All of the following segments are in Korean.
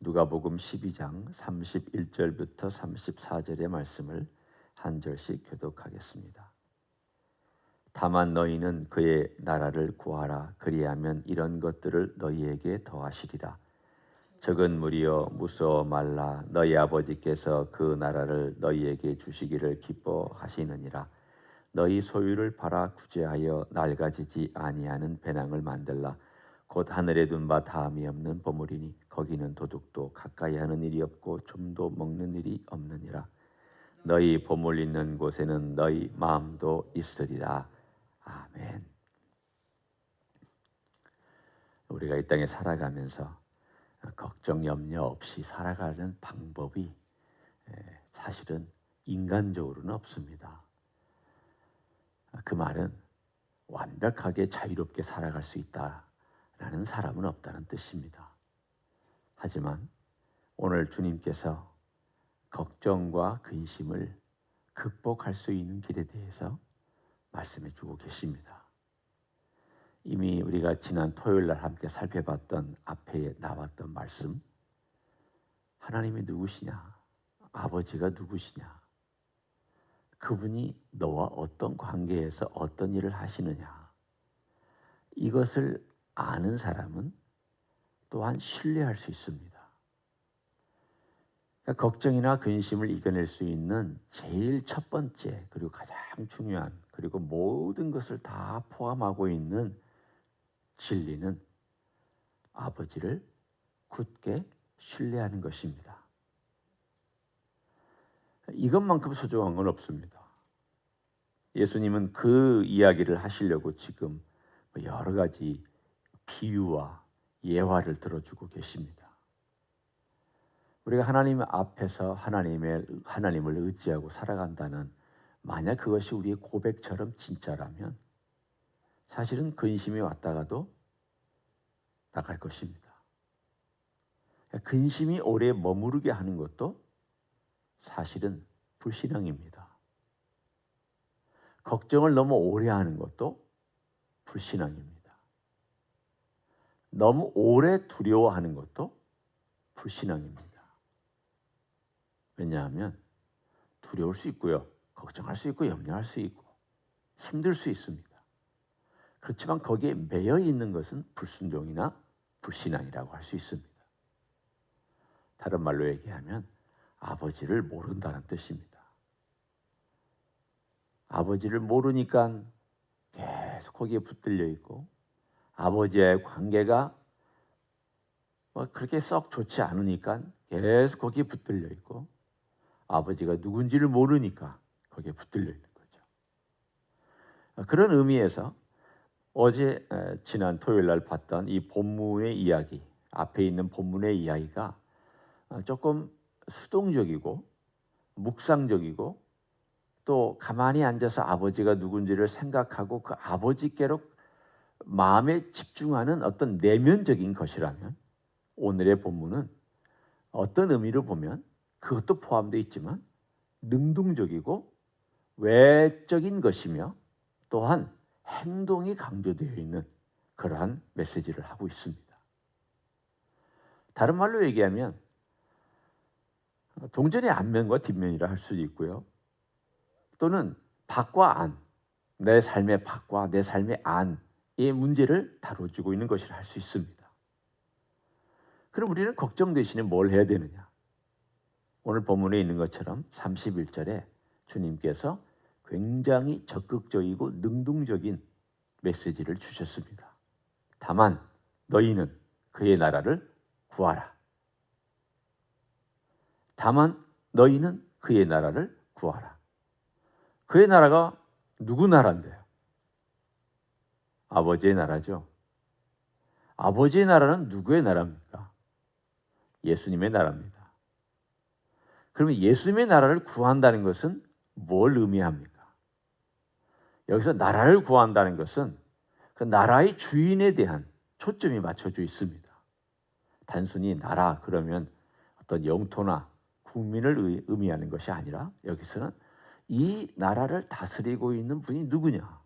누가복음 12장 31절부터 34절의 말씀을 한 절씩 교독하겠습니다. 다만 너희는 그의 나라를 구하라. 그리하면 이런 것들을 너희에게 더하시리라. 적은 무리여 무서워 말라. 너희 아버지께서 그 나라를 너희에게 주시기를 기뻐하시느니라. 너희 소유를 팔아 구제하여 낡아지지 아니하는 배낭을 만들라. 곧 하늘에 둔 바 다함이 없는 보물이니 거기는 도둑도 가까이 하는 일이 없고 좀도 먹는 일이 없느니라. 너희 보물 있는 곳에는 너희 마음도 있으리라. 아멘. 우리가 이 땅에 살아가면서 걱정 염려 없이 살아가는 방법이 사실은 인간적으로는 없습니다. 그 말은 완벽하게 자유롭게 살아갈 수 있다라는 사람은 없다는 뜻입니다. 하지만 오늘 주님께서 걱정과 근심을 극복할 수 있는 길에 대해서 말씀해 주고 계십니다. 이미 우리가 지난 토요일 날 함께 살펴봤던 앞에 나왔던 말씀, 하나님이 누구시냐? 아버지가 누구시냐? 그분이 너와 어떤 관계에서 어떤 일을 하시느냐? 이것을 아는 사람은 또한 신뢰할 수 있습니다. 그러니까 걱정이나 근심을 이겨낼 수 있는 제일 첫 번째, 그리고 가장 중요한, 그리고 모든 것을 다 포함하고 있는 진리는 아버지를 굳게 신뢰하는 것입니다. 이것만큼 소중한 건 없습니다. 예수님은 그 이야기를 하시려고 지금 여러 가지 비유와 예화를 들어주고 계십니다. 우리가 하나님 앞에서 하나님을 의지하고 살아간다는, 만약 그것이 우리의 고백처럼 진짜라면 사실은 근심이 왔다가도 나갈 것입니다. 근심이 오래 머무르게 하는 것도 사실은 불신앙입니다. 걱정을 너무 오래 하는 것도 불신앙입니다. 너무 오래 두려워하는 것도 불신앙입니다. 왜냐하면 두려울 수 있고요, 걱정할 수 있고, 염려할 수 있고, 힘들 수 있습니다. 그렇지만 거기에 매여 있는 것은 불순종이나 불신앙이라고 할 수 있습니다. 다른 말로 얘기하면 아버지를 모른다는 뜻입니다. 아버지를 모르니까 계속 거기에 붙들려 있고, 아버지와의 관계가 그렇게 썩 좋지 않으니까 계속 거기에 붙들려 있고, 아버지가 누군지를 모르니까 거기에 붙들려 있는 거죠. 그런 의미에서 어제 지난 토요일 날 봤던 이 본문의 이야기, 앞에 있는 본문의 이야기가 조금 수동적이고 묵상적이고, 또 가만히 앉아서 아버지가 누군지를 생각하고 그 아버지께로 마음에 집중하는 어떤 내면적인 것이라면, 오늘의 본문은 어떤 의미로 보면 그것도 포함되어 있지만 능동적이고 외적인 것이며, 또한 행동이 강조되어 있는 그러한 메시지를 하고 있습니다. 다른 말로 얘기하면 동전의 앞면과 뒷면이라 할 수도 있고요, 또는 밖과 안, 내 삶의 밖과 내 삶의 안의 문제를 다뤄주고 있는 것이라 할 수 있습니다. 그럼 우리는 걱정 대신에 뭘 해야 되느냐? 오늘 본문에 있는 것처럼 31절에 주님께서 굉장히 적극적이고 능동적인 메시지를 주셨습니다. 다만 너희는 그의 나라를 구하라. 다만 너희는 그의 나라를 구하라. 그의 나라가 누구 나라인데요? 아버지의 나라죠. 아버지의 나라는 누구의 나라입니까? 예수님의 나라입니다. 그러면 예수님의 나라를 구한다는 것은 뭘 의미합니까? 여기서 나라를 구한다는 것은 그 나라의 주인에 대한 초점이 맞춰져 있습니다. 단순히 나라 그러면 어떤 영토나 국민을 의미하는 것이 아니라, 여기서는 이 나라를 다스리고 있는 분이 누구냐,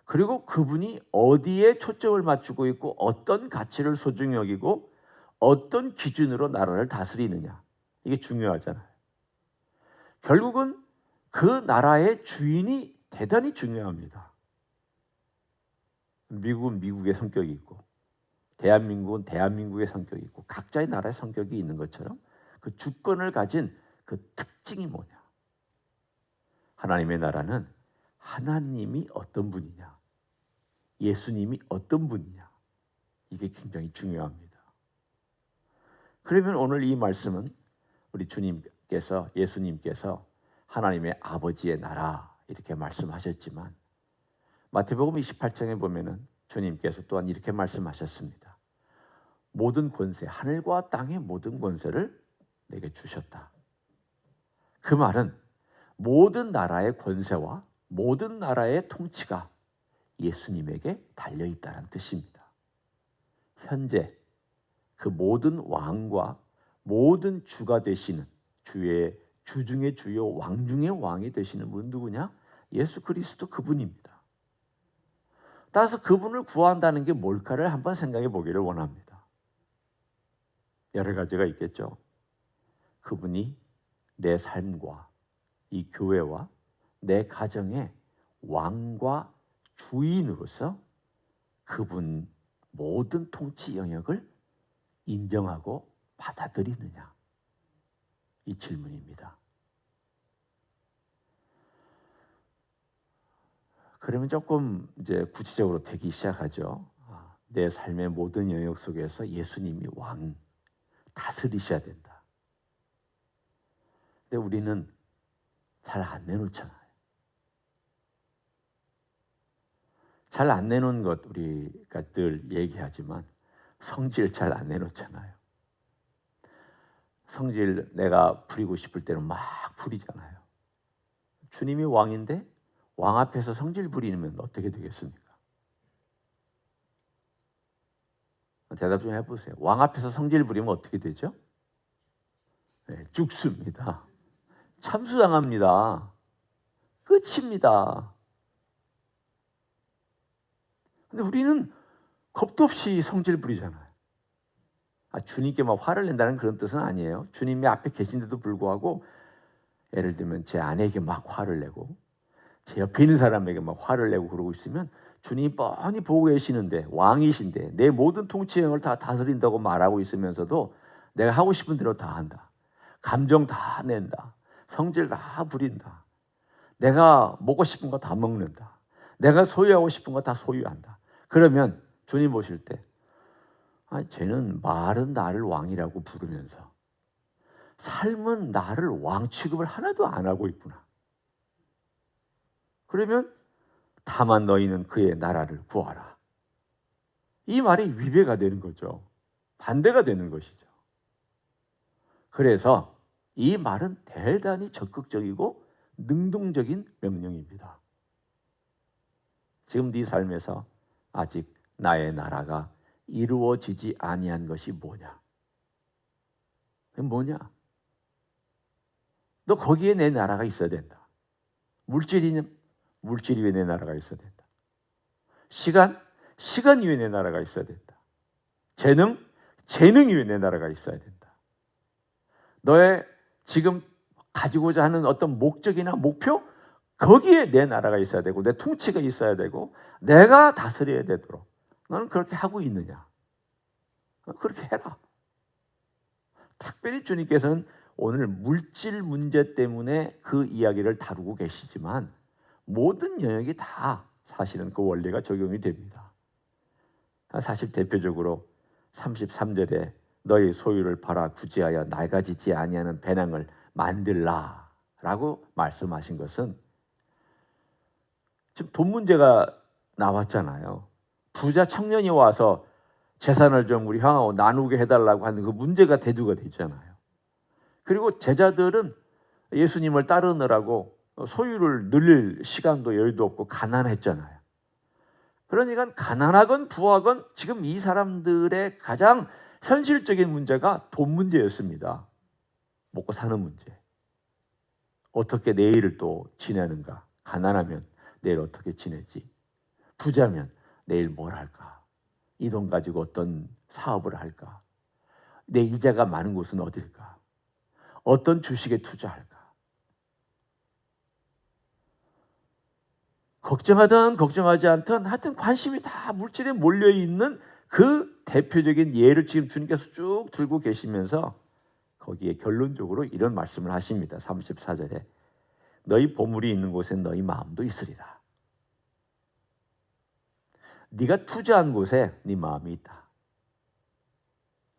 그리고 그분이 어디에 초점을 맞추고 있고 어떤 가치를 소중히 여기고 어떤 기준으로 나라를 다스리느냐, 이게 중요하잖아요. 결국은 그 나라의 주인이 대단히 중요합니다. 미국은 미국의 성격이 있고 대한민국은 대한민국의 성격이 있고 각자의 나라의 성격이 있는 것처럼 그 주권을 가진 그 특징이 뭐냐? 하나님의 나라는 하나님이 어떤 분이냐, 예수님이 어떤 분이냐, 이게 굉장히 중요합니다. 그러면 오늘 이 말씀은 우리 주님께서, 예수님께서 하나님의 아버지의 나라 이렇게 말씀하셨지만 마태복음 28장에 보면은 주님께서 또한 이렇게 말씀하셨습니다. 모든 권세, 하늘과 땅의 모든 권세를 내게 주셨다. 그 말은 모든 나라의 권세와 모든 나라의 통치가 예수님에게 달려있다는 뜻입니다. 현재 그 모든 왕과 모든 주가 되시는 주 중의 주요, 왕 중의 왕이 되시는 분 누구냐? 예수 그리스도 그분입니다. 따라서 그분을 구한다는 게 뭘까를 한번 생각해 보기를 원합니다. 여러 가지가 있겠죠. 그분이 내 삶과 이 교회와 내 가정의 왕과 주인으로서 그분 모든 통치 영역을 인정하고 받아들이느냐, 이 질문입니다. 그러면 조금 이제 구체적으로 되기 시작하죠. 내 삶의 모든 영역 속에서 예수님이 왕, 다스리셔야 된다. 근데 우리는 잘 안 내놓잖아요. 잘 안 내놓은 것 우리가 늘 얘기하지만 성질 잘 안 내놓잖아요. 성질 내가 부리고 싶을 때는 막 부리잖아요. 주님이 왕인데 왕 앞에서 성질 부리면 어떻게 되겠습니까? 대답 좀 해보세요. 왕 앞에서 성질 부리면 어떻게 되죠? 네, 죽습니다. 참수당합니다. 끝입니다. 근데 우리는 겁도 없이 성질 부리잖아요. 주님께 막 화를 낸다는 그런 뜻은 아니에요. 주님이 앞에 계신데도 불구하고 예를 들면 제 아내에게 막 화를 내고 제 옆에 있는 사람에게 막 화를 내고 그러고 있으면 주님이 뻔히 보고 계시는데 왕이신데 내 모든 통치형을 다 다스린다고 말하고 있으면서도 내가 하고 싶은 대로 다 한다. 감정 다 낸다. 성질 다 부린다. 내가 먹고 싶은 거 다 먹는다. 내가 소유하고 싶은 거 다 소유한다. 그러면 주님 보실 때 쟤는 말은 나를 왕이라고 부르면서 삶은 나를 왕 취급을 하나도 안 하고 있구나. 그러면 다만 너희는 그의 나라를 구하라. 이 말이 위배가 되는 거죠. 반대가 되는 것이죠. 그래서 이 말은 대단히 적극적이고 능동적인 명령입니다. 지금 네 삶에서 아직 나의 나라가 이루어지지 아니한 것이 뭐냐? 뭐냐? 너 거기에 내 나라가 있어야 된다. 물질 위에 내 나라가 있어야 된다. 시간 위에 내 나라가 있어야 된다. 재능 위에 내 나라가 있어야 된다. 너의 지금 가지고자 하는 어떤 목적이나 목표, 거기에 내 나라가 있어야 되고 내 통치가 있어야 되고 내가 다스려야 되도록 너는 그렇게 하고 있느냐? 그렇게 해라. 특별히 주님께서는 오늘 물질 문제 때문에 그 이야기를 다루고 계시지만 모든 영역이 다 사실은 그 원리가 적용이 됩니다. 사실 대표적으로 33절에 너희 소유를 팔아 구제하여 낡아지지 아니하는 배낭을 만들라 라고 말씀하신 것은 지금 돈 문제가 나왔잖아요. 부자 청년이 와서 재산을 좀 우리 형하고 나누게 해달라고 하는 그 문제가 대두가 되잖아요. 그리고 제자들은 예수님을 따르느라고 소유를 늘릴 시간도 여유도 없고 가난했잖아요. 그러니까 가난하건 부하건 지금 이 사람들의 가장 현실적인 문제가 돈 문제였습니다. 먹고 사는 문제. 어떻게 내일을 또 지내는가? 가난하면 내일 어떻게 지내지? 부자면 내일 뭘 할까? 이 돈 가지고 어떤 사업을 할까? 내 이자가 많은 곳은 어딜까? 어떤 주식에 투자할까? 걱정하든 걱정하지 않든 하여튼 관심이 다 물질에 몰려있는 그 대표적인 예를 지금 주님께서 쭉 들고 계시면서 거기에 결론적으로 이런 말씀을 하십니다. 34절에 너희 보물이 있는 곳에 너희 마음도 있으리라. 네가 투자한 곳에 네 마음이 있다.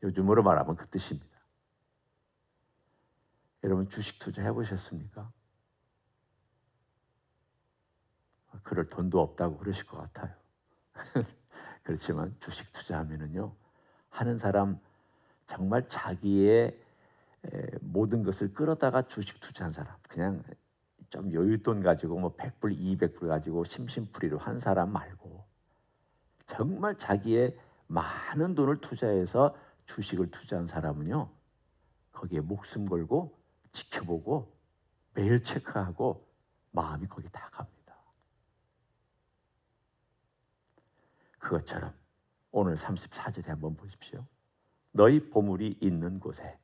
요즘으로 말하면 그 뜻입니다. 여러분 주식 투자 해보셨습니까? 그럴 돈도 없다고 그러실 것 같아요. 그렇지만 주식 투자하면은요, 하는 사람 정말 자기의 모든 것을 끌어다가 주식 투자한 사람, 그냥 좀 여윳돈 가지고 뭐 100불, 200불 가지고 심심풀이로 한 사람 말고 정말 자기의 많은 돈을 투자해서 주식을 투자한 사람은요, 거기에 목숨 걸고 지켜보고 매일 체크하고 마음이 거기 다 갑니다. 그것처럼 오늘 34절에 한번 보십시오. 너희 보물이 있는 곳에.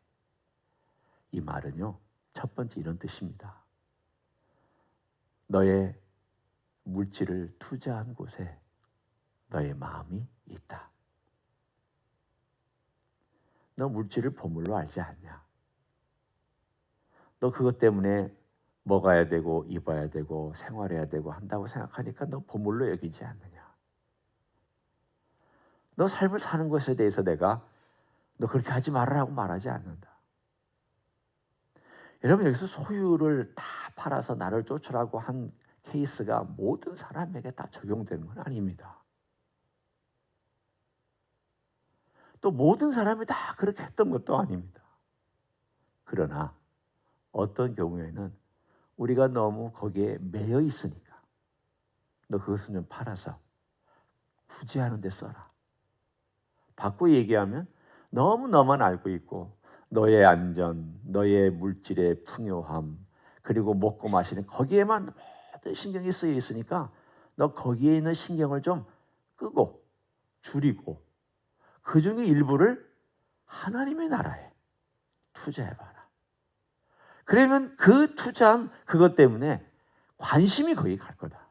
이 말은요, 첫 번째 이런 뜻입니다. 너의 물질을 투자한 곳에 너의 마음이 있다. 너 물질을 보물로 알지 않냐? 너 그것 때문에 먹어야 되고 입어야 되고 생활해야 되고 한다고 생각하니까 너 보물로 여기지 않느냐? 너 삶을 사는 것에 대해서 내가 너 그렇게 하지 말으라고 말하지 않는다. 여러분 여기서 소유를 다 팔아서 나를 쫓으라고 한 케이스가 모든 사람에게 다 적용되는 건 아닙니다. 또 모든 사람이 다 그렇게 했던 것도 아닙니다. 그러나 어떤 경우에는 우리가 너무 거기에 매여 있으니까 너 그것은 좀 팔아서 구제하는 데 써라. 바꿔 얘기하면 너무 너만 알고 있고 너의 안전, 너의 물질의 풍요함, 그리고 먹고 마시는 거기에만 모든 신경이 쓰여 있으니까 너 거기에 있는 신경을 좀 끄고 줄이고 그 중에 일부를 하나님의 나라에 투자해봐라. 그러면 그 투자한 그것 때문에 관심이 거기 갈 거다.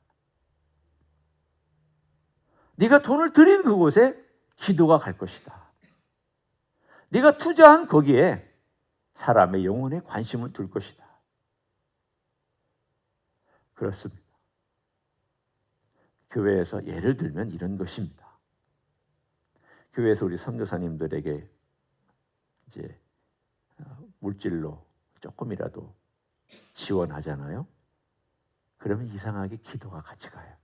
네가 돈을 들인 그곳에 기도가 갈 것이다. 네가 투자한 거기에 사람의 영혼에 관심을 둘 것이다. 그렇습니다. 교회에서 예를 들면 이런 것입니다. 교회에서 우리 선교사님들에게 이제 물질로 조금이라도 지원하잖아요. 그러면 이상하게 기도가 같이 가요.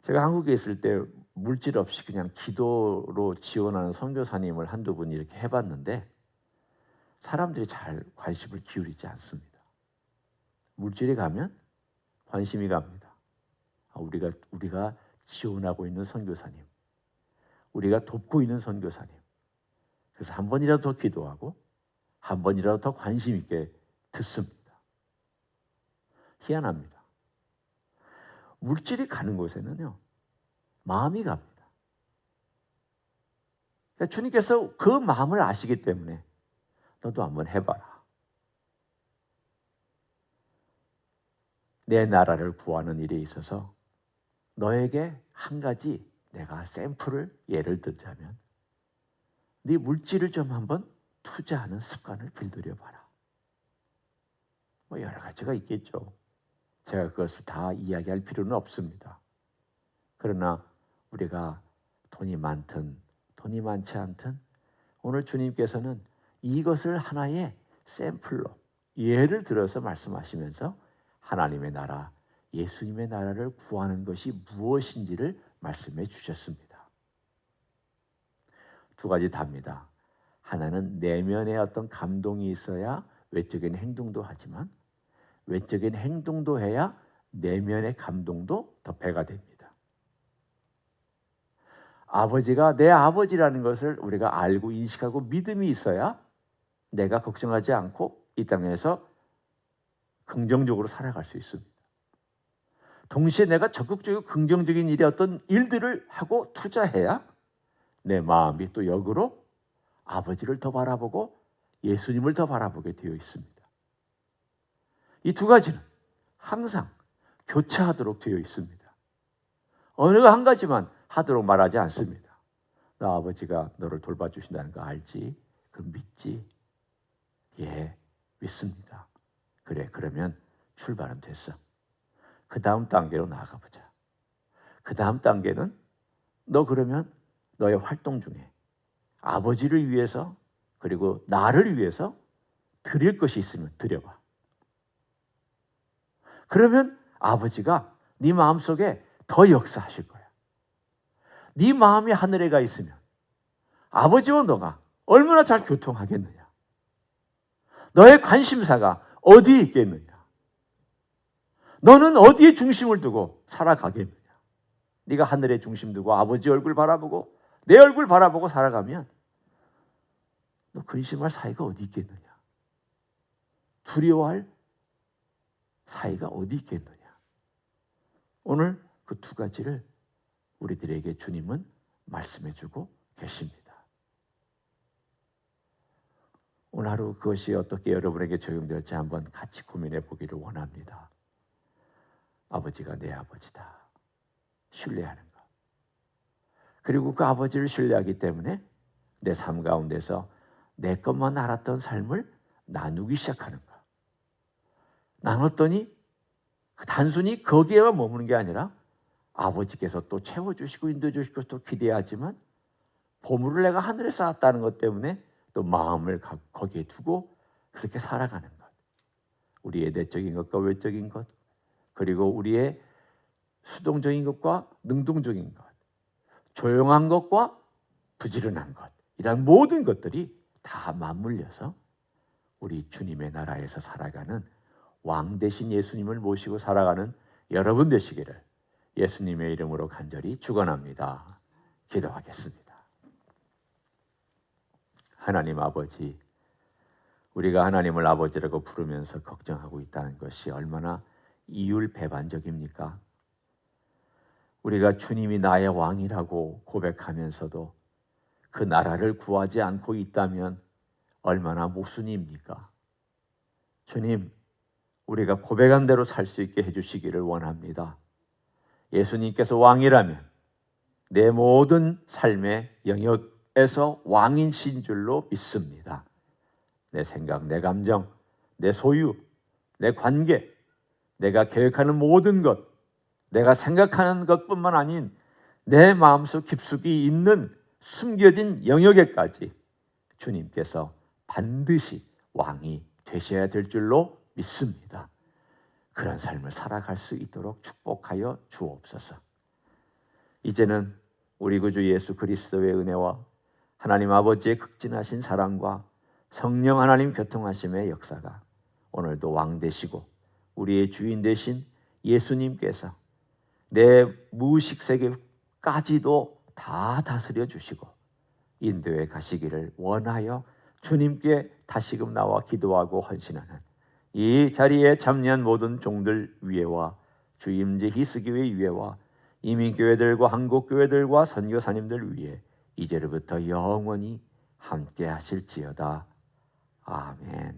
제가 한국에 있을 때 물질 없이 그냥 기도로 지원하는 선교사님을 한두 분 이렇게 해봤는데 사람들이 잘 관심을 기울이지 않습니다. 물질이 가면 관심이 갑니다. 우리가 지원하고 있는 선교사님, 우리가 돕고 있는 선교사님. 그래서 한 번이라도 더 기도하고 한 번이라도 더 관심 있게 듣습니다. 희한합니다. 물질이 가는 곳에는요, 마음이 갑니다. 그러니까 주님께서 그 마음을 아시기 때문에 너도 한번 해봐라. 내 나라를 구하는 일에 있어서 너에게 한 가지 내가 샘플을 예를 들자면 네 물질을 좀 한번 투자하는 습관을 길들여봐라. 뭐 여러 가지가 있겠죠. 제가 그것을 다 이야기할 필요는 없습니다. 그러나 우리가 돈이 많든 돈이 많지 않든 오늘 주님께서는 이것을 하나의 샘플로 예를 들어서 말씀하시면서 하나님의 나라, 예수님의 나라를 구하는 것이 무엇인지를 말씀해 주셨습니다. 두 가지 답니다. 하나는 내면의 어떤 감동이 있어야 외적인 행동도 하지만 외적인 행동도 해야 내면의 감동도 더 배가 됩니다. 아버지가 내 아버지라는 것을 우리가 알고 인식하고 믿음이 있어야 내가 걱정하지 않고 이 땅에서 긍정적으로 살아갈 수 있습니다. 동시에 내가 적극적이고 긍정적인 일에 어떤 일들을 하고 투자해야 내 마음이 또 역으로 아버지를 더 바라보고 예수님을 더 바라보게 되어 있습니다. 이 두 가지는 항상 교차하도록 되어 있습니다. 어느 한 가지만 하도록 말하지 않습니다. 너 아버지가 너를 돌봐주신다는 거 알지? 그 믿지? 예, 믿습니다. 그래, 그러면 출발은 됐어. 그 다음 단계로 나아가보자. 그 다음 단계는 너 그러면 너의 활동 중에 아버지를 위해서 그리고 나를 위해서 드릴 것이 있으면 드려봐. 그러면 아버지가 네 마음속에 더 역사하실 거야. 네 마음이 하늘에 가 있으면 아버지와 너가 얼마나 잘 교통하겠느냐. 너의 관심사가 어디에 있겠느냐. 너는 어디에 중심을 두고 살아가겠느냐. 네가 하늘에 중심 두고 아버지 얼굴 바라보고 내 얼굴 바라보고 살아가면 너 근심할 사이가 어디 있겠느냐. 두려워할 사이가 어디 있겠느냐. 오늘 그 두 가지를 우리들에게 주님은 말씀해 주고 계십니다. 오늘 하루 그것이 어떻게 여러분에게 적용될지 한번 같이 고민해 보기를 원합니다. 아버지가 내 아버지다. 신뢰하는 것. 그리고 그 아버지를 신뢰하기 때문에 내 삶 가운데서 내 것만 알았던 삶을 나누기 시작하는 것. 나눴더니 단순히 거기에만 머무는 게 아니라 아버지께서 또 채워주시고 인도해주시고 또 기대하지만 보물을 내가 하늘에 쌓았다는 것 때문에 또 마음을 거기에 두고 그렇게 살아가는 것. 우리의 내적인 것과 외적인 것, 그리고 우리의 수동적인 것과 능동적인 것, 조용한 것과 부지런한 것, 이런 모든 것들이 다 맞물려서 우리 주님의 나라에서 살아가는 왕 대신 예수님을 모시고 살아가는 여러분 되시기를 예수님의 이름으로 간절히 축원합니다. 기도하겠습니다. 하나님 아버지, 우리가 하나님을 아버지라고 부르면서 걱정하고 있다는 것이 얼마나 이율배반적입니까? 우리가 주님이 나의 왕이라고 고백하면서도 그 나라를 구하지 않고 있다면 얼마나 모순입니까? 주님, 우리가 고백한 대로 살 수 있게 해주시기를 원합니다. 예수님께서 왕이라면 내 모든 삶의 영역에서 왕이신 줄로 믿습니다. 내 생각, 내 감정, 내 소유, 내 관계, 내가 계획하는 모든 것, 내가 생각하는 것뿐만 아닌 내 마음속 깊숙이 있는 숨겨진 영역에까지 주님께서 반드시 왕이 되셔야 될 줄로 믿습니다. 그런 삶을 살아갈 수 있도록 축복하여 주옵소서. 이제는 우리 구주 예수 그리스도의 은혜와 하나님 아버지의 극진하신 사랑과 성령 하나님 교통하심의 역사가 오늘도 왕 되시고 우리의 주인 되신 예수님께서 내 무의식 세계까지도 다 다스려 주시고 인도에 가시기를 원하여 주님께 다시금 나와 기도하고 헌신하는 이 자리에 참여한 모든 종들 위에와 주임제 히스교회 위에와 이민교회들과 한국교회들과 선교사님들 위에 이제로부터 영원히 함께 하실지어다. 아멘.